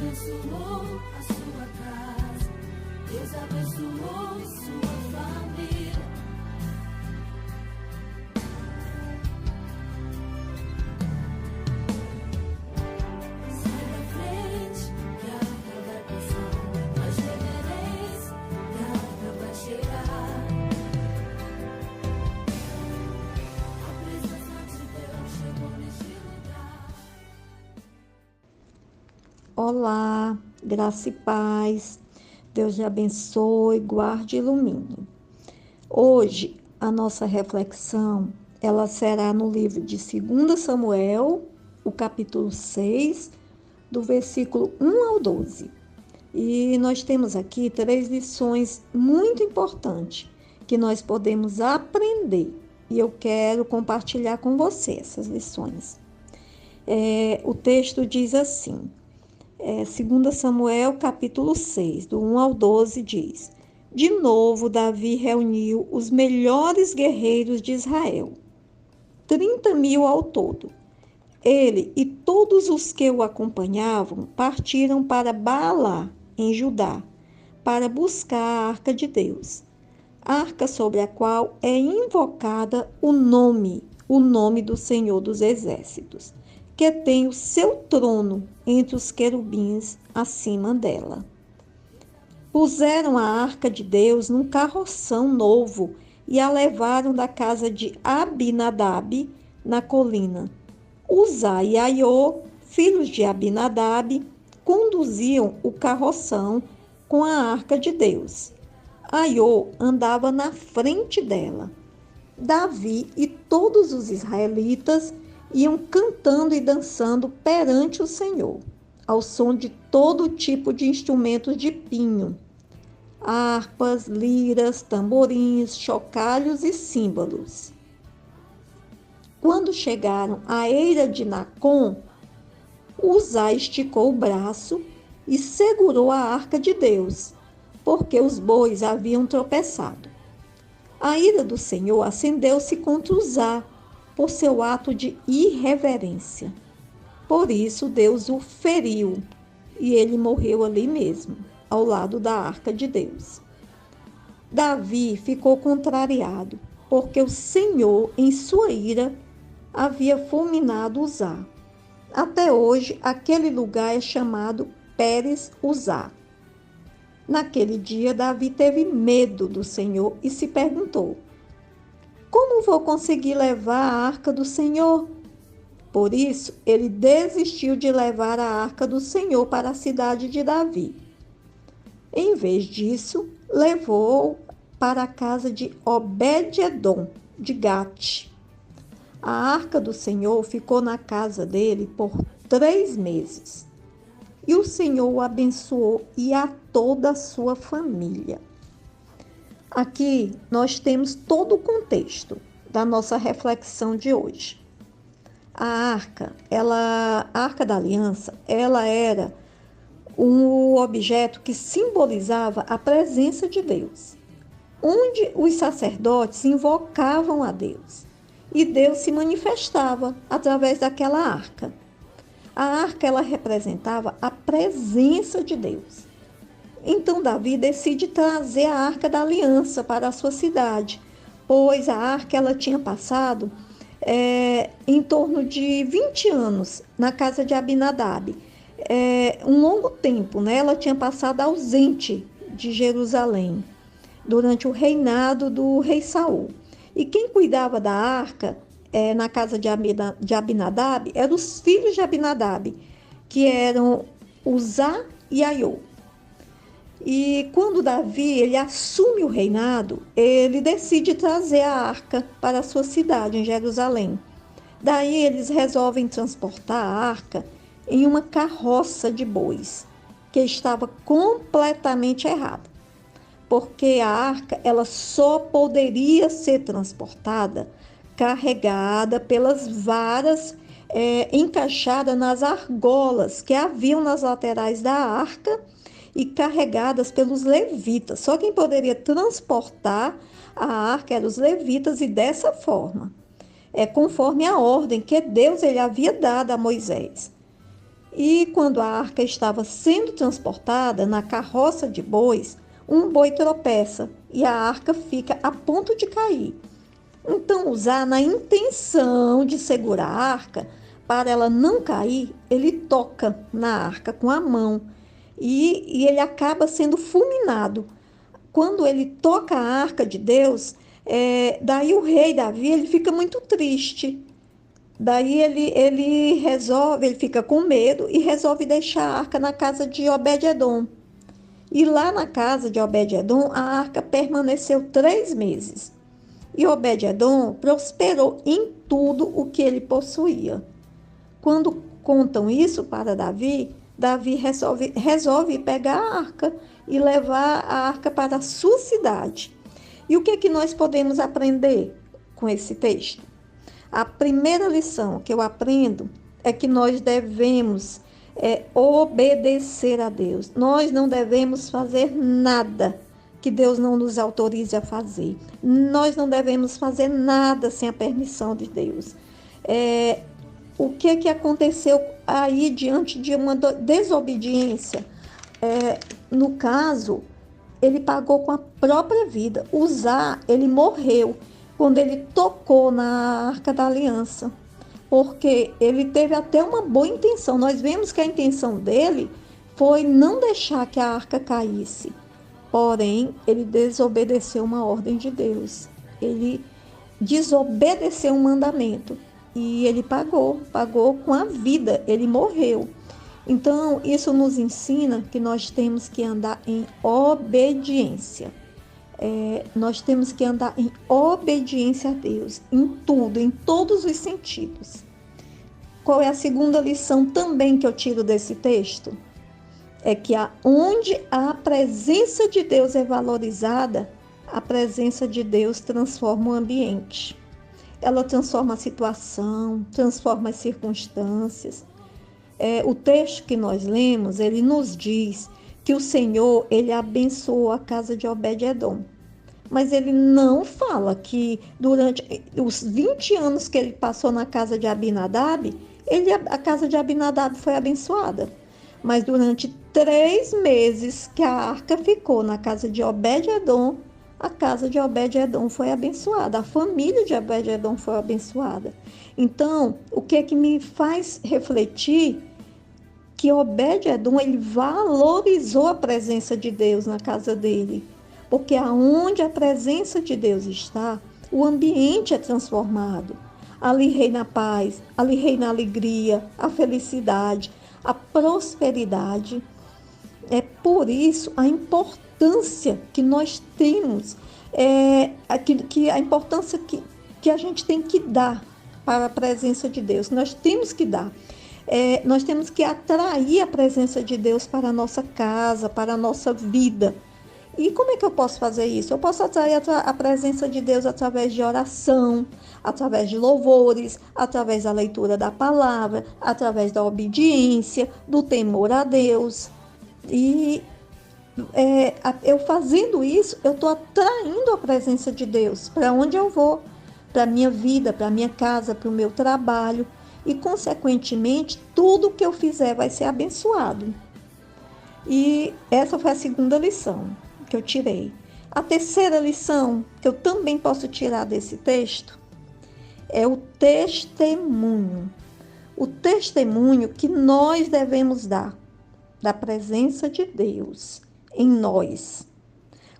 abençoou a sua casa, Deus abençoou sua família. Sai da frente, que a arca vai passar, mais reverência, que a arca vai chegar. A presença de Deus chegou neste lugar. Olá, graça e paz. Deus te abençoe, guarde e ilumine. Hoje, a nossa reflexão, ela será no livro de 2 Samuel, o capítulo 6, do versículo 1 ao 12. E nós temos aqui 3 lições muito importantes que nós podemos aprender. E eu quero compartilhar com você essas lições. O texto diz assim, 2 Samuel, capítulo 6, do 1 ao 12, diz: De novo, Davi reuniu os melhores guerreiros de Israel, 30.000 ao todo. Ele e todos os que o acompanhavam partiram para Baalá, em Judá, para buscar a arca de Deus, arca sobre a qual é invocada o nome do Senhor dos Exércitos, que tem o seu trono entre os querubins acima dela. Puseram a arca de Deus num carroção novo e a levaram da casa de Abinadab, na colina. Uzá e Aiô, filhos de Abinadab, conduziam o carroção com a arca de Deus. Aiô andava na frente dela. Davi e todos os israelitas iam cantando e dançando perante o Senhor, ao som de todo tipo de instrumentos de pinho, harpas, liras, tamborins, chocalhos e símbolos. Quando chegaram à eira de Nacon, Uzá esticou o braço e segurou a arca de Deus, porque os bois haviam tropeçado. A ira do Senhor acendeu-se contra Uzá, por seu ato de irreverência. Por isso, Deus o feriu e ele morreu ali mesmo, ao lado da arca de Deus. Davi ficou contrariado, porque o Senhor, em sua ira, havia fulminado Uzá. Até hoje, aquele lugar é chamado Pérez Uzá. Naquele dia, Davi teve medo do Senhor e se perguntou: como vou conseguir levar a arca do Senhor? Por isso, ele desistiu de levar a arca do Senhor para a cidade de Davi. Em vez disso, levou para a casa de Obed-edom, de Gate. A arca do Senhor ficou na casa dele por 3 meses. E o Senhor o abençoou e a toda a sua família. Aqui nós temos todo o contexto da nossa reflexão de hoje. A arca da aliança, ela era um objeto que simbolizava a presença de Deus, onde os sacerdotes invocavam a Deus e Deus se manifestava através daquela arca. A arca, ela representava a presença de Deus. Então, Davi decide trazer a arca da aliança para a sua cidade, pois a arca ela tinha passado em torno de 20 anos na casa de Abinadab. Um longo tempo, né? Ela tinha passado ausente de Jerusalém durante o reinado do rei Saul. E quem cuidava da arca na casa de Abinadab eram os filhos de Abinadab, que eram Uzá e Aiô. E quando Davi ele assume o reinado, ele decide trazer a arca para a sua cidade, em Jerusalém. Daí eles resolvem transportar a arca em uma carroça de bois, que estava completamente errada, porque a arca ela só poderia ser transportada carregada pelas varas encaixadas nas argolas que haviam nas laterais da arca e carregadas pelos levitas. Só quem poderia transportar a arca eram os levitas, e dessa forma, conforme a ordem que Deus ele havia dado a Moisés. E quando a arca estava sendo transportada na carroça de bois, um boi tropeça e a arca fica a ponto de cair. Então, usar na intenção de segurar a arca, para ela não cair, ele toca na arca com a mão e ele acaba sendo fulminado. Quando ele toca a arca de Deus, daí o rei Davi ele fica muito triste. Daí ele fica com medo e resolve deixar a arca na casa de Obed-edom. E lá na casa de Obed-edom, a arca permaneceu 3 meses. E Obed-edom prosperou em tudo o que ele possuía. Quando contam isso para Davi, Davi resolve pegar a arca e levar a arca para a sua cidade. E o que é que nós podemos aprender com esse texto? A primeira lição que eu aprendo é que nós devemos obedecer a Deus. Nós não devemos fazer nada que Deus não nos autorize a fazer. Nós não devemos fazer nada sem a permissão de Deus. O que aconteceu aí diante de uma desobediência? No caso, ele pagou com a própria vida. Uzá, ele morreu quando ele tocou na Arca da Aliança, porque ele teve até uma boa intenção. Nós vemos que a intenção dele foi não deixar que a arca caísse, porém, ele desobedeceu uma ordem de Deus. Ele desobedeceu um mandamento e ele pagou com a vida, ele morreu. Então, isso nos ensina que nós temos que andar em obediência. Nós temos que andar em obediência a Deus, em tudo, em todos os sentidos. Qual é a segunda lição também que eu tiro desse texto? É que onde a presença de Deus é valorizada, a presença de Deus transforma o ambiente. Ela transforma a situação, transforma as circunstâncias. O texto que nós lemos, ele nos diz que o Senhor, ele abençoou a casa de Obed-edom. Mas ele não fala que durante os 20 anos que ele passou na casa de Abinadab, a casa de Abinadab foi abençoada. Mas durante 3 meses que a arca ficou na casa de Obed-edom, a casa de Obed-edom foi abençoada, a família de Obed-edom foi abençoada. Então, o que é que me faz refletir? Que Obed-edom, ele valorizou a presença de Deus na casa dele. Porque aonde a presença de Deus está, o ambiente é transformado. Ali reina a paz, ali reina a alegria, a felicidade, a prosperidade. É por isso a importância que nós temos, a importância que a gente tem que dar para a presença de Deus. Nós temos que dar. Nós temos que atrair a presença de Deus para a nossa casa, para a nossa vida. E como é que eu posso fazer isso? Eu posso atrair a presença de Deus através de oração, através de louvores, através da leitura da palavra, através da obediência, do temor a Deus. E eu fazendo isso, eu estou atraindo a presença de Deus para onde eu vou, para a minha vida, para a minha casa, para o meu trabalho. E, consequentemente, tudo que eu fizer vai ser abençoado. E essa foi a segunda lição que eu tirei. A terceira lição que eu também posso tirar desse texto é o testemunho. O testemunho que nós devemos dar da presença de Deus em nós.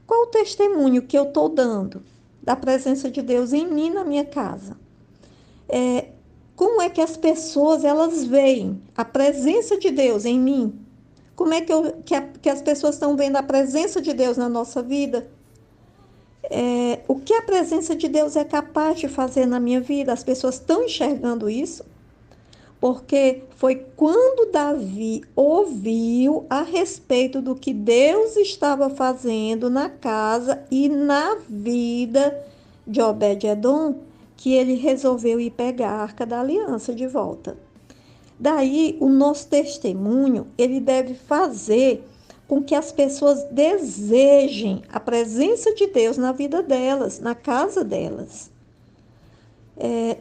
Qual o testemunho que eu estou dando da presença de Deus em mim, na minha casa? Como é que as pessoas elas veem a presença de Deus em mim? Como é que as pessoas estão vendo a presença de Deus na nossa vida? O que a presença de Deus é capaz de fazer na minha vida? As pessoas estão enxergando isso? Porque foi quando Davi ouviu a respeito do que Deus estava fazendo na casa e na vida de Obed-edom, que ele resolveu ir pegar a Arca da Aliança de volta. Daí, o nosso testemunho, ele deve fazer com que as pessoas desejem a presença de Deus na vida delas, na casa delas.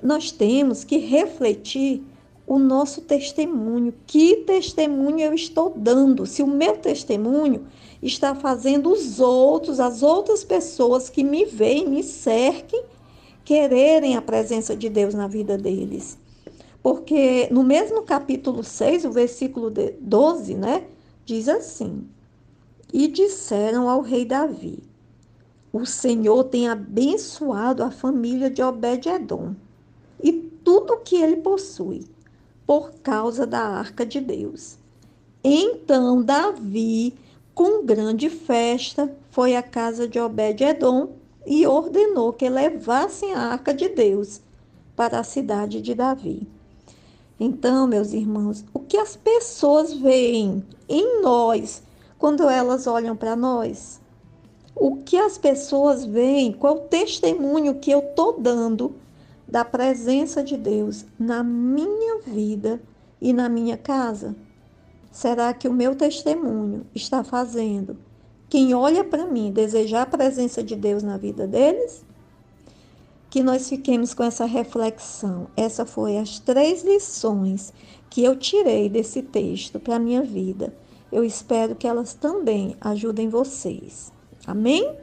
Nós temos que refletir o nosso testemunho. Que testemunho eu estou dando? Se o meu testemunho está fazendo os outros, as outras pessoas que me veem, me cerquem, quererem a presença de Deus na vida deles. Porque no mesmo capítulo 6, o versículo 12, né, diz assim: E disseram ao rei Davi: O Senhor tem abençoado a família de Obed-edom e tudo o que ele possui, por causa da arca de Deus. Então Davi, com grande festa, foi à casa de Obed-edom e ordenou que levassem a arca de Deus para a cidade de Davi. Então, meus irmãos, o que as pessoas veem em nós quando elas olham para nós? O que as pessoas veem, qual o testemunho que eu estou dando da presença de Deus na minha vida e na minha casa? Será que o meu testemunho está fazendo quem olha para mim desejar a presença de Deus na vida deles? Que nós fiquemos com essa reflexão. Essas foram as 3 lições que eu tirei desse texto para a minha vida. Eu espero que elas também ajudem vocês. Amém?